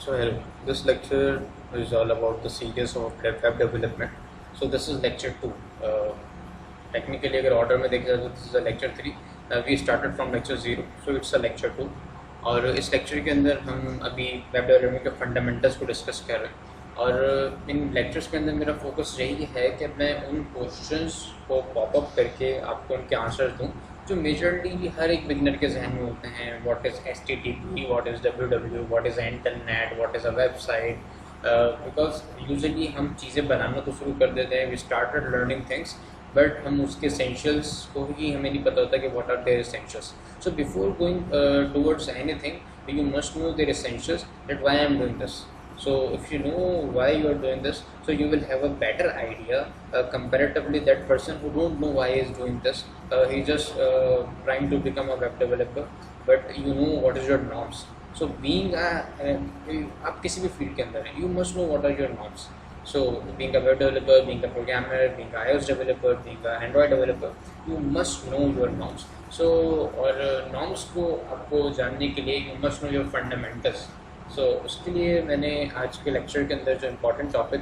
So hello, this lecture is all about the series of web development. So this is lecture 2. Technically अगर order में देखा जाए तो this is a lecture 3. We started from lecture 0, so it's a lecture 2. और इस lecture के अंदर हम अभी web development के fundamentals को discuss कर रहे हैं और इन lectures के अंदर मेरा focus यही है कि मैं उन questions को pop up करके आपको उनके answers दूँ जो मेजरली हर एक बिगनर के जहन में होते हैं. What is HTTP, what is WWW, what is internet, what is a website. Because usually हम चीज़ें बनाना तो शुरू कर देते हैं, we started learning things, but हम उसके एसेंशियल्स को ही हमें नहीं पता होता कि what are their essentials. So before going towards anything you must know their essentials, that why I am doing this. So if you know why you are doing this, so you will have a better idea comparatively that person who don't know why he is doing this. He just trying to become a web developer, but you know what is your norms. So being आप किसी भी field के अंदर हैं, you must know what are your norms. So being a web developer, being a programmer, being a iOS developer, being a Android developer, you must know your norms. So और norms को आपको जानने के लिए you must know your fundamentals. उसके लिए मैंने आज के लेक्चर के अंदर जो इम्पोर्टेंट टॉपिक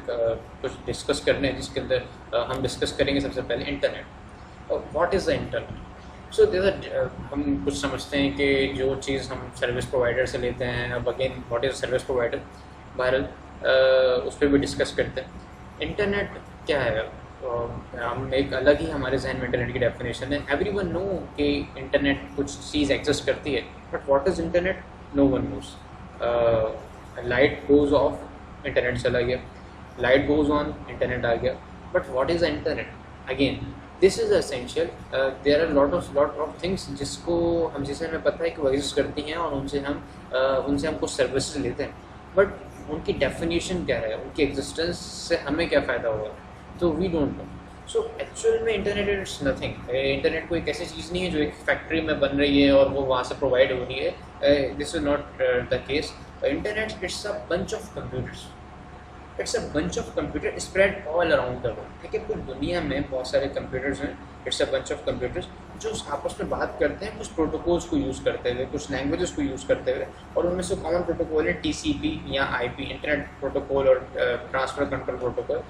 कुछ डिस्कस करने हैं, जिसके अंदर हम डिस्कस करेंगे सबसे पहले इंटरनेट. और व्हाट इज़ द इंटरनेट. सो हम कुछ समझते हैं कि जो चीज़ हम सर्विस प्रोवाइडर से लेते हैं, अब again what is service provider, बहरहाल उस पर भी डिस्कस करते हैं. इंटरनेट क्या है, हम एक अलग ही हमारे जहन में इंटरनेट की डेफिनेशन है. एवरीवन नो कि इंटरनेट कुछ चीज़ एग्जिस्ट करती है, but what is internet, no one knows. Light goes off, internet चला गया. लाइट गोज ऑन, इंटरनेट आ गया. But what is internet again, this is essential. There are lot of things जिसे हमें पता है कि वो एग्जिस्ट करती हैं और उनसे हम कुछ सर्विसेज लेते हैं, बट उनकी डेफिनेशन क्या है, उनकी एग्जिस्टेंस से हमें क्या फ़ायदा होगा, तो we don't know. So actual में इंटरनेट इट्स नथिंग. इंटरनेट कोई ऐसी चीज़ नहीं है जो एक फैक्ट्री में बन रही है और वो वहाँ से प्रोवाइड हो रही है. This is not the case. Internet it's a bunch of computers. It's a bunch of computer spread all around the world. ठीक है, पूरी दुनिया में बहुत सारे कंप्यूटर्स हैं. It's a bunch of computers जो आपस में बात करते हैं कुछ प्रोटोकॉल्स को यूज़ करते हुए, कुछ लैंग्वेजेस को यूज़ करते हुए, और उनमें से कॉमन प्रोटोकॉल है TCP या IP, इंटरनेट प्रोटोकॉल और ट्रांसफ़र कंट्रोल प्रोटोकॉल.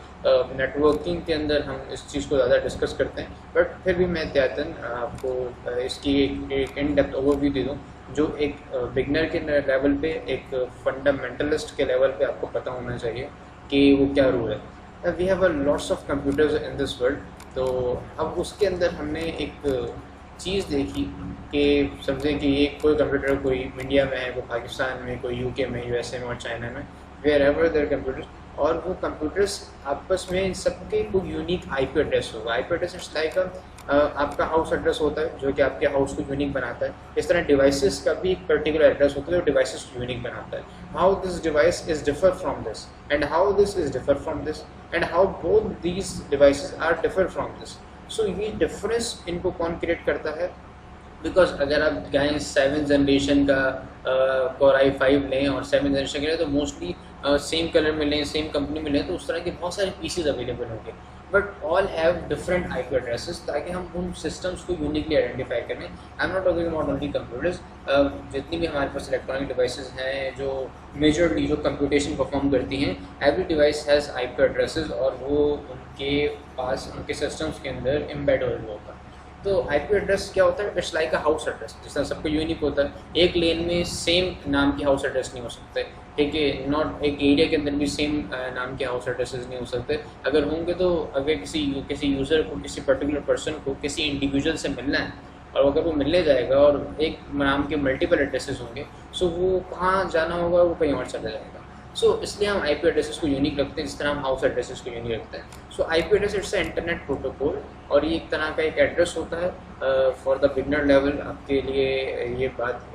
नेटवर्किंग के अंदर हम इस चीज़ को ज़्यादा डिस्कस करते हैं, बट फिर भी मैं एहतियातन आपको इसकी एक इन डेप्थ ओवरव्यू दे दूँ जो एक बिगनर के लेवल पे, एक फंडामेंटलिस्ट के लेवल पे आपको पता होना चाहिए कि वो क्या रूल है. We have a lots of computers in this world. तो अब उसके अंदर हमने एक चीज़ देखी कि समझें कि ये कोई कंप्यूटर कोई इंडिया में है, कोई पाकिस्तान में, कोई UK में, USA में और चाइना में, वेयर एवर देयर कंप्यूटर्स. और वो कंप्यूटर्स आपस में सबके कोई यूनिक IP एड्रेस होगा. IP एड्रेस इट्स लाइक आपका हाउस एड्रेस होता है जो कि आपके हाउस को यूनिक बनाता है. इस तरह डिवाइसेस का भी एक पर्टिकुलर एड्रेस होता है जो डिवाइसेस को यूनिक बनाता है. How this device is differ from this and how this is differ from this and how both these devices are differ from this. So ये डिफरेंस इनको कौन क्रिएट करता है. बिकॉज अगर आप कहें 7th जनरेशन का Core i5 लें और 7th जनरेशन के लिए तो मोस्टली सेम कलर में लें, सेम कंपनी में लें, तो उस तरह के बहुत सारे पीसीज अवेलेबल होंगे, but all have different IP addresses, ताकि हम उन सिस्टम्स को यूनिकली आइडेंटिफाई करें. I am not talking about only computers. जितनी भी हमारे पास इलेक्ट्रॉनिक डिवाइसेस हैं जो मेजरली जो कंप्यूटेशन परफॉर्म करती हैं, every device has IP addresses और वो उनके पास उनके सिस्टम्स के अंदर एम्बेडेड होता है. तो IP एड्रेस क्या होता है, it's like a house address. जिस तरह सबको यूनिक होता है, एक लेन में सेम नाम के हाउस एड्रेस नहीं हो सकते. ठीक है, नॉट एक एरिया के अंदर भी सेम नाम के हाउस एड्रेसेस नहीं हो सकते. अगर होंगे तो अगर किसी यूज़र को, किसी पर्टिकुलर पर्सन को किसी इंडिविजुअल से मिलना है और अगर वो मिलने जाएगा और एक नाम के मल्टीपल एड्रेसेस होंगे, सो वो कहाँ जाना होगा, वो कहीं और चला जाएगा. इसलिए हम IP एड्रेसेस को यूनिक रखते हैं जिस तरह हम हाउस एड्रेसेस को यूनिक रखते हैं. IP address it's internet protocol और ये एक तरह का एक एड्रेस होता है फॉर द बिगनर लेवल. आपके लिए ये बात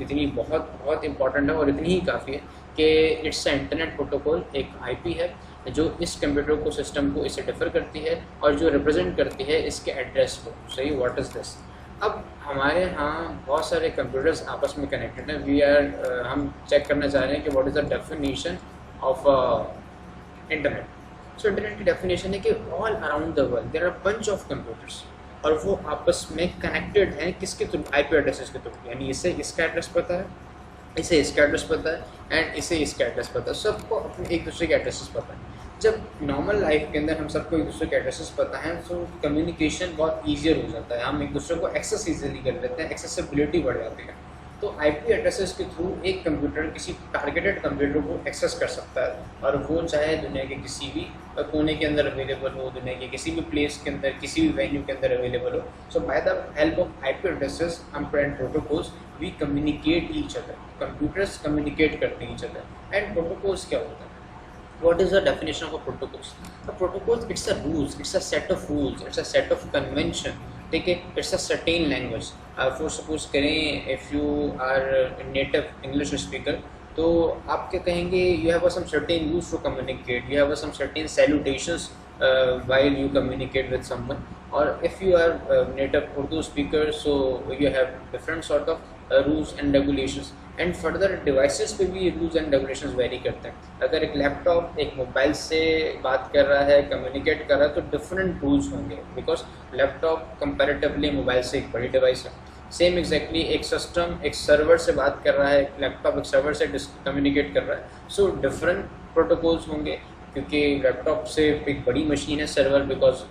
इतनी बहुत इंपॉर्टेंट है और इतनी ही काफ़ी है कि इट्स इंटरनेट प्रोटोकॉल एक IP है जो इस कंप्यूटर को, सिस्टम को इससे डिफर करती है और जो रिप्रेजेंट करती है इसके एड्रेस को. सही, व्हाट इज़ दिस. अब हमारे यहाँ बहुत सारे कंप्यूटर्स आपस में कनेक्टेड हैं. हम चेक करना चाह रहे हैं कि what is the definition of internet. Internet की डेफिनेशन है कि all around the world there are bunch of computers और वो आपस में कनेक्टेड हैं किसके थ्रू, IP एड्रेसेस के थ्रू. यानी इससे इसका एड्रेस पता है, इसे इसका एड्रेस पता है एंड इसे इसका एड्रेस पता है, सबको अपने एक दूसरे के एड्रेसेस पता है। जब नॉर्मल लाइफ के अंदर हम सबको एक दूसरे के एड्रेसेस पता है तो कम्युनिकेशन बहुत ईजियर हो जाता है, हम एक दूसरे को एक्सेस ईजिली कर लेते हैं, एक्सेसिबिलिटी बढ़ जाती है। तो आईपी एड्रेसेस के थ्रू एक कंप्यूटर किसी टारगेटेड कंप्यूटर को एक्सेस कर सकता है, और वो चाहे दुनिया के किसी भी कोने के अंदर अवेलेबल हो, दुनिया के किसी भी प्लेस के अंदर, किसी भी वेन्यू के अंदर अवेलेबल हो। So by the help of IP addresses and protocols we communicate each other, computers communicate करते हैं ईच अदर। एंड प्रोटोकॉल्स क्या होता है? What is the definition of a protocols? A protocols, it's a rules, it's a set of rules, it's a set of convention. ठीक है, it's a certain language. For suppose करें if you are a native English speaker, तो आप क्या कहेंगे? You have some certain rules to communicate. You have some certain salutations while you communicate with someone. Or if you are a native Urdu speaker, so you have different sort of rules and regulations. And further devices पे भी rules and regulations very करते हैं। अगर एक laptop एक mobile से बात कर रहा है, कम्युनिकेट कर रहा है, तो डिफरेंट रूल्स होंगे, बिकॉज लैपटॉप कंपैरेटिवली मोबाइल से एक बड़ी डिवाइस है। सेम एग्जैक्टली एक सिस्टम एक सर्वर से बात कर रहा है, एक लैपटॉप एक सर्वर से कम्युनिकेट कर रहा है, सो डिफरेंट प्रोटोकॉल्स होंगे, क्योंकि लैपटॉप से एक बड़ी मशीन है सर्वर, बिकॉज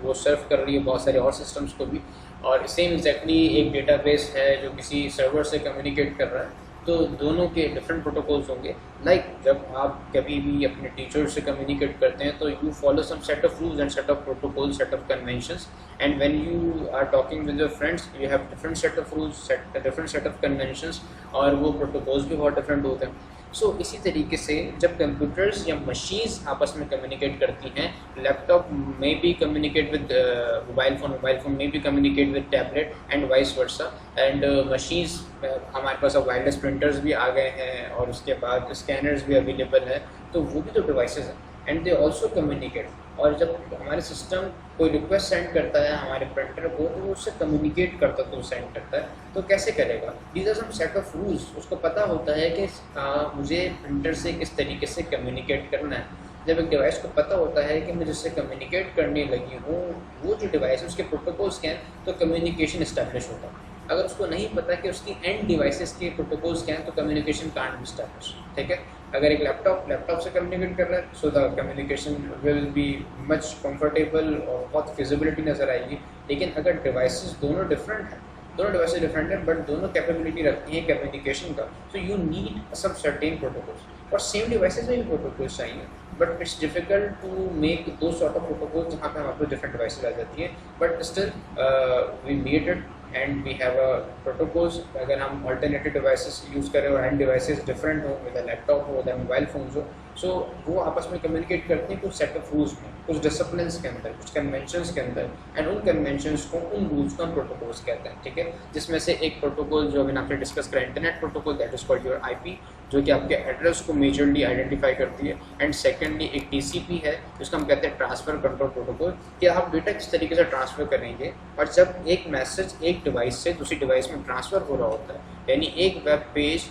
वो सर्व कर रही है बहुत सारे और सिस्टम्स को भी। और सेम एग्जैक्टली एक डेटाबेस है जो किसी सर्वर से कम्युनिकेट कर रहा है, तो दोनों के डिफरेंट प्रोटोकॉल्स होंगे। लाइक जब आप कभी भी अपने टीचर से कम्युनिकेट करते हैं तो you follow some set of rules and set of protocols, set of conventions, and when you are talking with your friends you have different set of rules, different set of conventions, और वो protocols भी बहुत different होते हैं। सो इसी तरीके से जब कंप्यूटर्स या मशीन्स आपस में कम्युनिकेट करती हैं, लैपटॉप में भी कम्युनिकेट विद मोबाइल फोन में भी communicate with tablet and vice versa. And machines, हमारे पास अब वायरलेस प्रिंटर्स भी आ गए हैं, और उसके बाद स्कैनर्स भी अवेलेबल है, तो वो भी तो डिवाइसेस हैं एंड दे ऑल्सो कम्युनिकेट। और जब हमारे सिस्टम कोई रिक्वेस्ट सेंड करता है हमारे प्रिंटर को, तो वो उससे कम्युनिकेट करता है, तो सेंड करता है, तो कैसे करेगा? These are some set of rules. उसको पता होता है कि मुझे प्रिंटर से किस तरीके से कम्युनिकेट करना है। जब एक डिवाइस को पता होता है कि मैं जिससे कम्युनिकेट करने लगी हूँ वो जो डिवाइस है उसके प्रोटोकॉल्स क्या हैं, तो कम्युनिकेशन इस्टेब्लिश होता है। अगर उसको नहीं पता कि उसकी एंड डिवाइसेस के प्रोटोकॉल्स क्या हैं, तो कम्युनिकेशन कांट बी इस्टेब्लिश। ठीक है, अगर एक लैपटॉप से कम्युनिकेट कर रहा है, so the communication will be much comfortable और बहुत फिजिबिलिटी नज़र आएगी। लेकिन अगर डिवाइसेस दोनों डिफरेंट हैं, बट दोनों कैपेबिलिटी रखती हैं कम्युनिकेशन का, so you need some certain protocols. और सेम डिवाइसेस में भी प्रोटोकॉल्स चाहिए, but it's difficult to make those sort of protocols जहाँ पे हमारे पास डिफरेंट डिवाइसेस आ जाती है, but still we made it and we have a protocols. अगर हम अल्टरनेटिव डिवाइसेस यूज़ करें और एंड डिवाइसेस डिफरेंट हो, विद लैपटॉप हो, विद मोबाइल फोन्स हो, सो वो आपस में कम्युनिकेट करते हैं कुछ सेट ऑफ रूल्स में, कुछ डिसिप्लिन के अंदर, कुछ कन्वेंशंस के अंदर, एंड उन कन्वेंशंस को, उन रूल्स को हम प्रोटोकॉल्स कहते हैं। ठीक है, जिसमें से एक प्रोटोकॉल जो अभी आपने डिस्कस करा, internet protocol, that is called your IP, जो कि आपके एड्रेस को मेजरली आइडेंटिफाई करती है। एंड सेकेंडली एक टीसीपी है जिसको हम कहते हैं ट्रांसफ़र कंट्रोल प्रोटोकॉल, कि आप डेटा किस तरीके से ट्रांसफ़र करेंगे। और जब एक मैसेज एक डिवाइस से दूसरी डिवाइस में ट्रांसफ़र हो रहा होता है, यानी एक वेब पेज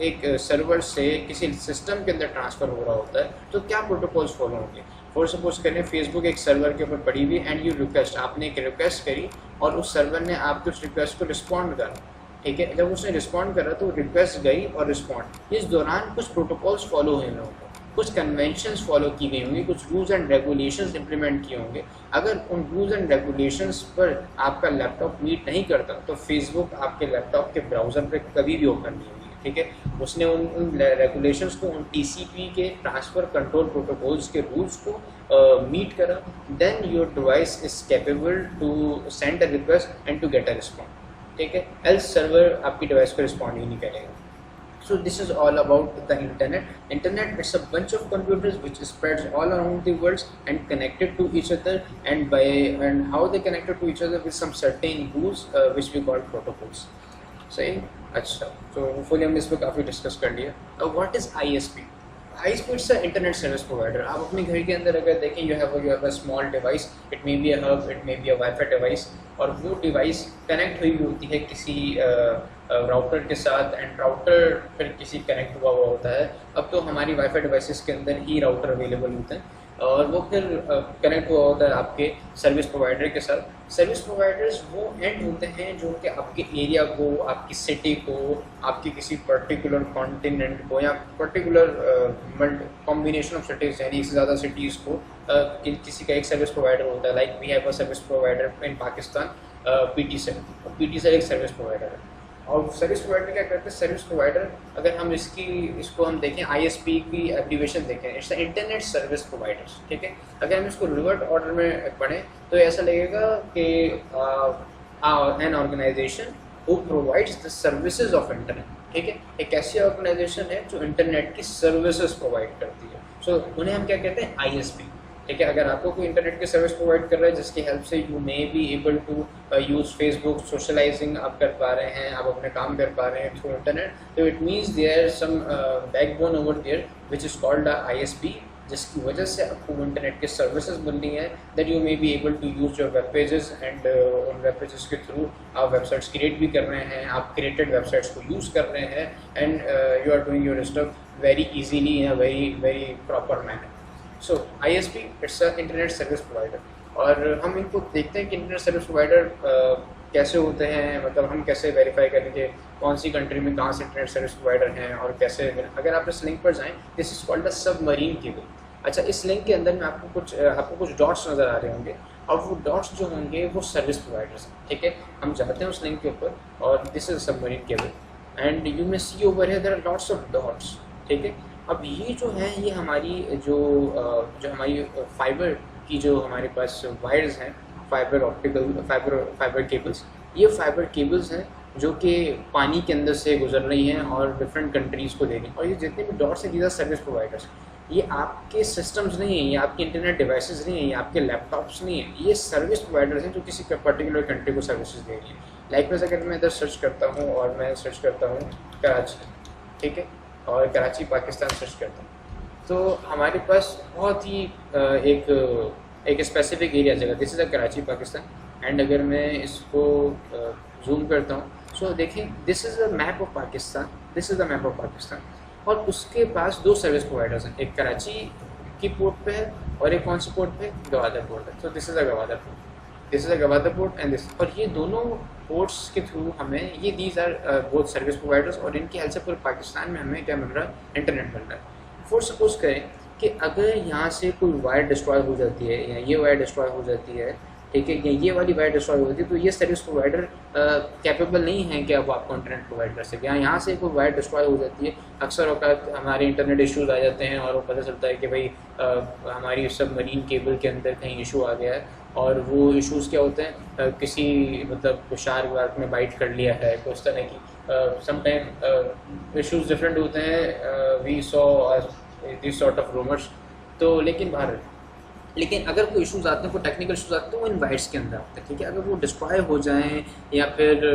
एक सर्वर से किसी सिस्टम के अंदर ट्रांसफ़र हो रहा होता है, तो क्या प्रोटोकॉल्स फॉलो होंगे? फॉर सपोज करें फेसबुक एक सर्वर के ऊपर पड़ी हुई, एंड यू रिक्वेस्ट, आपने एक रिक्वेस्ट करी और उस सर्वर ने आपके उस रिक्वेस्ट को रिस्पॉन्ड करा। ठीक है, जब उसने रिस्पॉन्ड करा तो रिक्वेस्ट गई और रिस्पॉन्ड, इस दौरान कुछ प्रोटोकॉल्स फॉलो हुए होंगे, कुछ कन्वेंशंस फॉलो की गई होंगी, कुछ रूल्स एंड रेगुलेशंस इंप्लीमेंट किए होंगे। अगर उन रूल्स एंड रेगुलेशंस पर आपका लैपटॉप मीट नहीं करता, तो फेसबुक आपके लैपटॉप के ब्राउज़र पर कभी भी ओपन नहीं होगी। ठीक है, उसने उन रेगुलेशंस को, उन टीसीपी के ट्रांसफ़र कंट्रोल प्रोटोकॉल्स के रूल्स को मीट करा, then your device is capable to send a request and to get a respond. ठीक है, एल्स सर्वर आपकी डिवाइस को रिस्पॉन्ड ही नहीं करेगा। So this is all about the internet. Internet, it's a bunch of computers which spreads all around the world and connected to each other, and how they connected to each other with some certain rules which we call protocols. सही, अच्छा, तो hopefully हमने इस पर काफ़ी discuss कर लिया। अब what is ISP? ISP it's a internet service provider. आप अपने घर के अंदर अगर देखें, you have a small device, it may be a hub, it may be a wifi device, और वो डिवाइस कनेक्ट हुई होती है किसी राउटर के साथ, एंड राउटर फिर किसी कनेक्ट हुआ होता है। अब तो हमारी वाईफाई डिवाइसेस के अंदर ही राउटर अवेलेबल होते हैं, और वो फिर कनेक्ट हुआ होता है आपके सर्विस प्रोवाइडर के साथ। सर्विस प्रोवाइडर्स वो एंड होते हैं जो कि आपके एरिया को, आपकी सिटी को, आपकी किसी पर्टिकुलर कॉन्टिनेंट को या पर्टिकुलर कॉम्बिनेशन ऑफ सिटीज़, यानी इससे ज़्यादा सिटीज़ को किसी का एक सर्विस प्रोवाइडर होता है। Like we have a service provider in Pakistan, PTCL. PTCL एक सर्विस प्रोवाइडर है। और सर्विस प्रोवाइडर क्या करते हैं? सर्विस प्रोवाइडर, अगर हम इसको हम देखें, आईएसपी की एब्रीविएशन देखें, इट्स इंटरनेट सर्विस प्रोवाइडर्स, ठीक है। अगर हम इसको रिवर्ट ऑर्डर में पढ़ें तो ऐसा लगेगा कि an organization who provides the services of internet, ठीक है। एक ऐसी ऑर्गेनाइजेशन है जो इंटरनेट की सर्विसेज प्रोवाइड करती है। सो उन्हें हम क्या कहते हैं? आईएसपी, ठीक है। अगर आपको कोई इंटरनेट की सर्विस प्रोवाइड कर रहा है जिसकी हेल्प से you may be able to use Facebook, socializing आप कर पा रहे हैं, आप अपने काम कर पा रहे हैं थ्रू इंटरनेट, तो it means there some backbone over there which is called ISP, जिसकी वजह से आपको इंटरनेट की सर्विसेज मिल रही हैं, that you may be able to use your web pages and उन वेब पेजेस के थ्रू आप वेबसाइट्स क्रिएट भी कर रहे हैं, आप क्रिएटेड वेबसाइट्स को यूज़ कर रहे हैं and you are doing your stuff very easily in a very proper manner. So ISP it's a internet service provider. और हम इनको देखते हैं कि इंटरनेट सर्विस प्रोवाइडर कैसे होते हैं, मतलब हम कैसे वेरीफाई करेंगे कौन सी कंट्री में कहाँ से इंटरनेट सर्विस प्रोवाइडर हैं और कैसे। अगर आप इस लिंक पर जाएं, this is called the submarine cable. अच्छा, इस लिंक के अंदर में आपको कुछ डॉट्स नज़र आ रहे होंगे और वो डॉट्स जो होंगे वो सर्विस प्रोवाइडर्स हैं, ठीक है। हम जाते हैं उस लिंक के ऊपर और this is submarine cable and you may see over here there are lots of dots, ठीक है। अब ये जो है, ये हमारी जो हमारी फाइबर की जो हमारे पास वायर्स हैं, फाइबर केबल्स, ये फाइबर केबल्स हैं जो कि पानी के अंदर से गुजर रही हैं और डिफरेंट कंट्रीज़ को दे रही हैं। और ये जितने भी डॉट्स हैं, दीज आर सर्विस प्रोवाइडर्स। ये आपके सिस्टम्स नहीं हैं, ये आपके इंटरनेट डिवाइसेस नहीं हैं, ये आपके लैपटॉप्स नहीं हैं, ये सर्विस प्रोवाइडर्स हैं जो किसी पर्टिकुलर कंट्री को सर्विसेज दे रही हैं। लाइक अगर मैं इधर सर्च करता हूँ और मैं सर्च करता हूँ कराची, ठीक है, और कराची पाकिस्तान सर्च करता हूँ, तो हमारे पास बहुत ही एक स्पेसिफिक एरिया जगह, this is a Karachi Pakistan. And अगर मैं इसको जूम करता हूँ, सो देखें, this is a map of Pakistan, this is the map of Pakistan. और उसके पास दो सर्विस प्रोवाइडर्स हैं, एक कराची की पोर्ट पे है और एक कौन सी पोर्ट पे? गवादर पोर्ट है। So this is a Gwadar port, this is a Gwadar port and this. और ये दोनों पोर्ट्स के थ्रू हमें ये these are both service providers, और इनकी हेल्प से पूरे पाकिस्तान में हमें क्या मिल रहा है? इंटरनेट मिल रहा है। फॉर सपोज करें कि अगर यहाँ से कोई वायर डिस्ट्रॉय हो जाती है या ये वायर डिस्ट्रॉय हो जाती है, ठीक है, या ये वाली वायर डिस्ट्रॉय हो जाती है, तो ये सर्विस प्रोवाइडर कैपेबल नहीं है कि अब आपको इंटरनेट प्रोवाइड कर सके। यहाँ से कोई वायर डिस्ट्रॉय हो जाती है, अक्सर औकात हमारे इंटरनेट इश्यूज आ जाते हैं और वो पता चलता है कि भाई हमारी सबमरीन केबल के अंदर कहीं इशू आ गया है। और वो इश्यूज़ क्या होते हैं? किसी मतलब शार्क वार्क में बाइट कर लिया है, तो इस तरह की समटाइम इश्यूज़ डिफरेंट होते हैं। We saw this sort of rumours. तो लेकिन अगर कोई इश्यूज़ आते हैं, कोई टेक्निकल इश्यूज़ आते हैं, तो वो इन बाइट्स के अंदर आते हैं, ठीक है। अगर वो डिस्ट्रॉय हो जाएं या फिर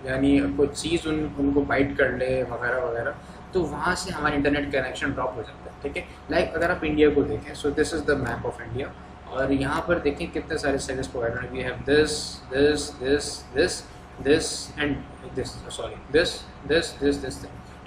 यानी कोई चीज़ उनको बाइट कर ले वगैरह वगैरह, तो वहाँ से हमारा इंटरनेट कनेक्शन ड्रॉप हो जाता है, ठीक है। लाइक अगर आप इंडिया को देखें, so this is the map of India, और यहाँ पर देखें कितने सारे सर्विस प्रोवाइडर हैं। We have this and this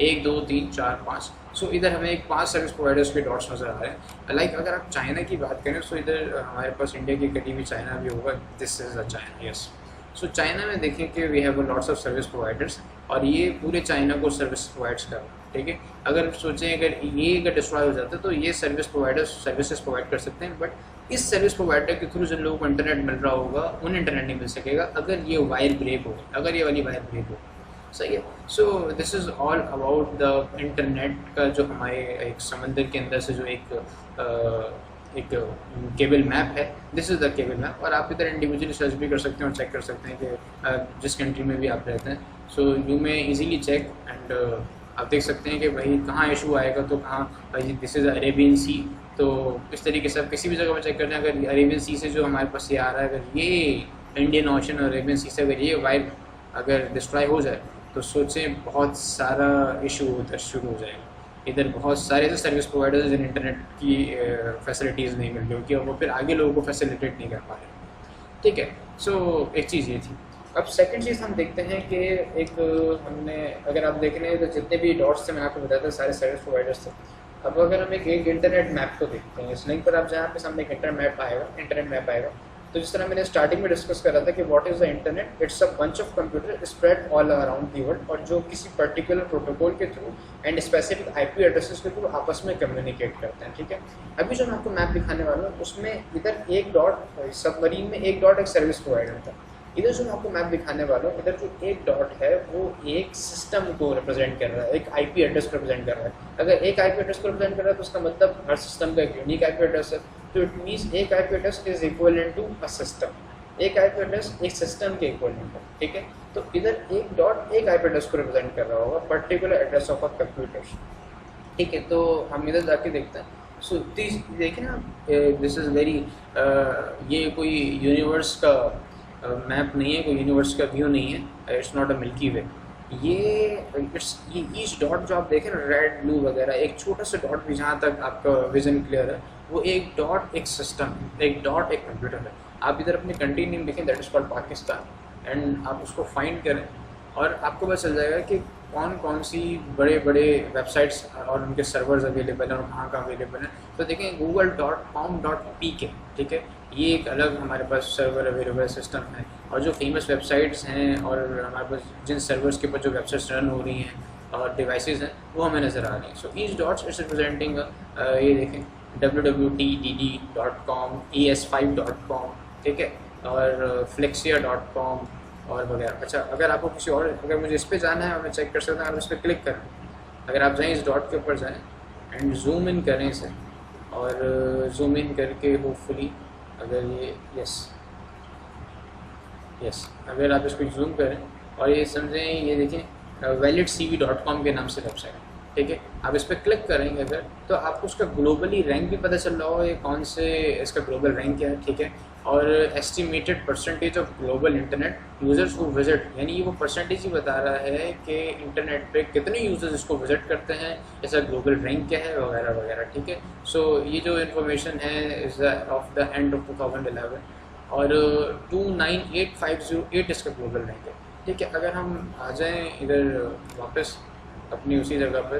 1 2 3 4 5। सो इधर हमें एक 5 सर्विस प्रोवाइडर्स के डॉट्स नज़र आ रहे हैं। लाइक अगर आप चाइना की बात करें, सो इधर हमारे पास इंडिया के करीबी चाइना भी होगा, this is a China, yes. So China में देखें कि we have lots of service providers, और ये पूरे चाइना को सर्विस प्रोवाइड्स कर रहे हैं, ठीक है। अगर सोचें अगर डिस्ट्रॉय हो जाता है तो ये सर्विस प्रोवाइडर्स सर्विसेज प्रोवाइड कर सकते हैं, बट इस सर्विस प्रोवाइडर के थ्रू जिन लोगों को इंटरनेट मिल रहा होगा उन्हें इंटरनेट नहीं मिल सकेगा अगर ये वायर ब्रेक हो, अगर ये वाली वायर ब्रेक हो, सही है। So this is all about the internet का जो हमारे एक समंदर के अंदर से जो एक केबल मैप है, this is the cable map. और आप इधर इंडिविजुअली सर्च भी कर सकते हैं और चेक कर सकते हैं कि जिस कंट्री में भी आप रहते हैं, सो यू में ईजीली चेक एंड आप देख सकते हैं कि भाई कहाँ इशू आएगा, तो कहाँ भाई दिस इज़ अरेबियन सी। तो इस तरीके से आप किसी भी जगह पर चेक करते हैं, अगर अरेबियन सी से जो हमारे पास ये आ रहा है, अगर ये इंडियन ओशन और अरेबियन सी से अगर ये वायर अगर डिस्ट्रॉय हो जाए, तो सोचें बहुत सारा इशू उधर शुरू हो जाएगा। इधर बहुत सारे ऐसे सर्विस प्रोवाइडर्स जिन इंटरनेट की फैसिलिटीज़ नहीं मिल रही होगी और वो फिर आगे लोगों को फैसिलिटेट नहीं कर पा रहे, ठीक है। सो एक चीज़ ये थी। अब सेकंड चीज़ हम देखते हैं कि एक हमने अगर आप देख रहे हैं तो जितने भी डॉट्स थे मैंने आपको बताया था सारे सर्विस प्रोवाइडर्स थे। अब अगर हम एक इंटरनेट मैप को देखते हैं, इस लिंक पर आप जहाँ पे सामने एक इंटरनेट मैप आएगा, तो जिस तरह मैंने स्टार्टिंग में डिस्कस करा था कि what is the internet, it's a bunch of computer spread all around the world, और जो किसी पर्टिकुलर प्रोटोकॉल के through and specific IP addresses के थ्रू आपस में कम्युनिकेट करते हैं, ठीक है। अभी जो मैं आपको मैप दिखाने वाला हूँ उसमें इधर एक डॉट, सबमरीन में एक डॉट एक सर्विस प्रोवाइडर था, इधर जो मैं आपको मैप दिखाने वाला हूँ, इधर जो एक डॉट है वो एक सिस्टम को रिप्रेजेंट कर रहा है, एक आईपी एड्रेस को रिप्रेजेंट कर रहा है। अगर एक आईपी एड्रेस को रिप्रेजेंट कर रहा है तो उसका मतलब हर सिस्टम का एक यूनिक आईपी एड्रेस है, तो इट मीन्स एक IP address is equivalent to a system, एक आईपी एड्रेस एक सिस्टम के इक्विवेलेंट है, ठीक है। तो इधर एक डॉट एक आईपी एड्रेस को रिप्रेजेंट कर रहा होगा, particular address of a computer, ठीक है। तो हम इधर जाके देखते हैं। सो देखिए ना, दिस इज़ वेरी, ये कोई यूनिवर्स का मैप नहीं है, कोई यूनिवर्स का व्यू नहीं है, इट्स नॉट अ मिल्की वे। ये ईच डॉट जो आप देखें ना, रेड ब्लू वगैरह, एक छोटा सा डॉट भी जहाँ तक आपका विजन क्लियर है, वो एक डॉट एक सिस्टम, एक डॉट एक कंप्यूटर है। आप इधर अपनी कंट्री नेम देखें, that is called Pakistan, and आप उसको फाइंड करें और आपको पता चल जाएगा कि कौन कौन सी बड़े बड़े वेबसाइट्स और उनके सर्वर्स अवेलेबल हैं और कहाँ कहाँ अवेलेबल हैं। तो देखें google.com.pk, ठीक है, ये एक अलग हमारे पास सर्वर अवेलेबल सिस्टम है, और जो फेमस वेबसाइट्स हैं और हमारे पास जिन सर्वर्स के ऊपर जो वेबसाइट्स रन हो रही हैं और डिवाइसेस हैं वो हमें नज़र आ रही हैं। So each dots is representing, ये देखें www.dd.com, es5.com, ठीक है, और flexia.com और वगैरह। अच्छा, अगर आपको किसी और, अगर मुझे इस पर जाना है और मैं चेक कर सकता हूँ, आप इस पर क्लिक करें, अगर आप जाएँ इस डॉट के ऊपर जाएँ एंड जूम इन करें इसे, और जूम इन करके होपफुली अगर ये यस अगर आप इसको जूम करें और ये समझें, ये देखें validcv.com के नाम से वेबसाइट है, ठीक है। आप इस पर क्लिक करेंगे अगर, तो आपको उसका ग्लोबली रैंक भी पता चल रहा हो, ये कौन से इसका ग्लोबल रैंक है, ठीक है, और estimated percentage of global internet users को विजिट, यानी ये वो परसेंटेज ही बता रहा है कि इंटरनेट पे कितने यूज़र्स इसको विजिट करते हैं, इसका ग्लोबल रैंक क्या है वगैरह वगैरह, ठीक है। सो ये जो इन्फॉर्मेशन है is of the end of 2011, और 298508 इसका ग्लोबल रैंक है, ठीक है। अगर हम आ जाएँ इधर वापस अपनी उसी जगह पर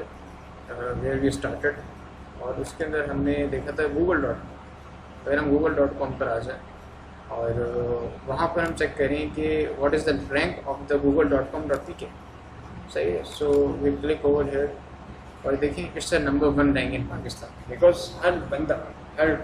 वेयर वी स्टार्टेड, और उसके अंदर हमने देखा था google.com, अगर हम google.com पर आ जाएँ और वहाँ पर हम चेक करें कि what is the rank of the google.com.pk, सही है। So we click over here और देखिए it's number 1 rank in Pakistan, because हर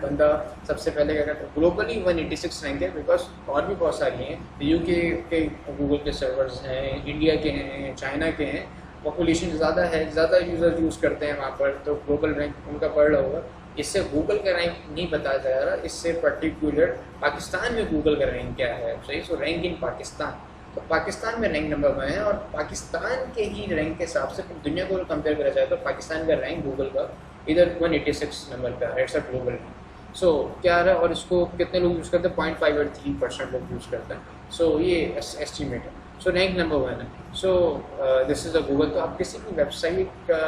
बंदा सबसे पहले क्या करता है, ग्लोबली 186 रैंक है, बिकॉज और भी बहुत सारी हैं, यूके के गूगल के सर्वर्स हैं, इंडिया के हैं, चाइना के हैं, पॉपुलेशन ज़्यादा है, ज़्यादा यूज़र यूज़ करते हैं वहाँ पर, तो ग्लोबल रैंक उनका बढ़ रहा होगा। इससे गूगल का रैंक नहीं बताया जा रहा, इससे पर्टिकुलर पाकिस्तान में गूगल का रैंक क्या है, सही। सो रैंक इन पाकिस्तान, तो पाकिस्तान में रैंक नंबर 1 है, और पाकिस्तान के ही रैंक के हिसाब से दुनिया को कंपेयर करा जाए तो पाकिस्तान का रैंक गूगल का इधर 186 नंबर का है, इट्स अ ग्लोबल रैंक। सो क्या है, और इसको कितने लोग यूज़ करते हैं, 0.583% लोग यूज़ करते हैं। सो ये एस्टिमेट है। सो रैंक नंबर 1 है। So this is a Google. तो आप किसी भी वेबसाइट का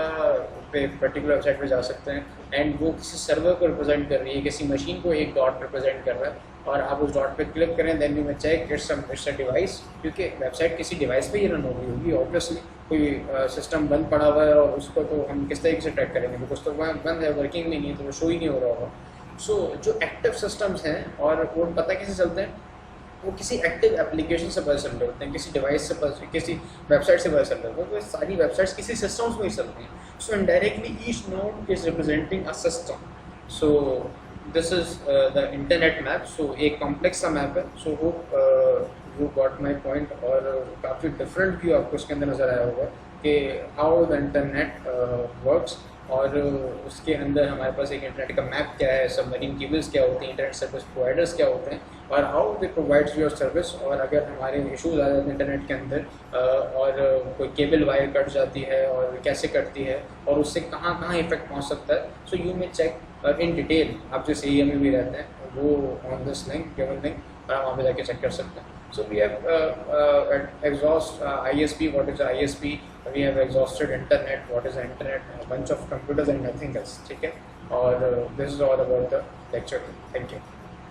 पे पर्टिकुलर वेबसाइट पे जा सकते हैं, एंड वो किसी सर्वर को रिप्रेजेंट कर रही है, किसी मशीन को एक डॉट रिप्रेजेंट कर रहा है, और आप उस डॉट पे क्लिक करें, देन यू में चेक इट्स अ डिवाइस, क्योंकि वेबसाइट किसी डिवाइस पे ही रन हो रही होगी ऑब्वियसली। कोई सिस्टम बंद पड़ा हुआ है और उसको तो हम किस तरीके से ट्रैक करेंगे, बिकॉज तो वहाँ बंद है, वर्किंग में नहीं है, तो वो शो ही नहीं हो रहा होगा। सो जो एक्टिव सिस्टम्स हैं, और वो पता कैसे चलते हैं, वो किसी एक्टिव एप्लीकेशन से पता चल रहे होते हैं, किसी डिवाइस से, किसी वेबसाइट से पता चल रहे होते हैं, तो सारी वेबसाइट्स किसी सिस्टम्स में ही चलती हैं। So indirectly each node is representing a system. So this is the internet map. So एक कॉम्प्लेक्स सा मैप है। So hope you got my point, और काफ़ी डिफरेंट व्यू आपको इसके अंदर नज़र आया होगा कि हाउ द इंटरनेट वर्क्स, और उसके अंदर हमारे पास एक इंटरनेट का मैप क्या है, सबमरीन केबल्स क्या होते हैं, इंटरनेट सर्विस प्रोवाइडर्स क्या होते हैं, और how they provides your service. और अगर हमारे इशूज़ आ जाते हैं इंटरनेट के अंदर और कोई केबल वायर कट जाती है और कैसे कटती है और उससे कहाँ कहाँ इफेक्ट पहुँच सकता है, so you may check in detail. आप जिस एरिया में भी रहते हैं वो on this link, given link, और आप वहाँ पर जाके चेक कर सकते हैं। So we have exhaust ISP. What is ISP? We have exhausted internet. What is the internet? A bunch of computers and nothing else. ठीक है? और this is all about the lecture. Thank you.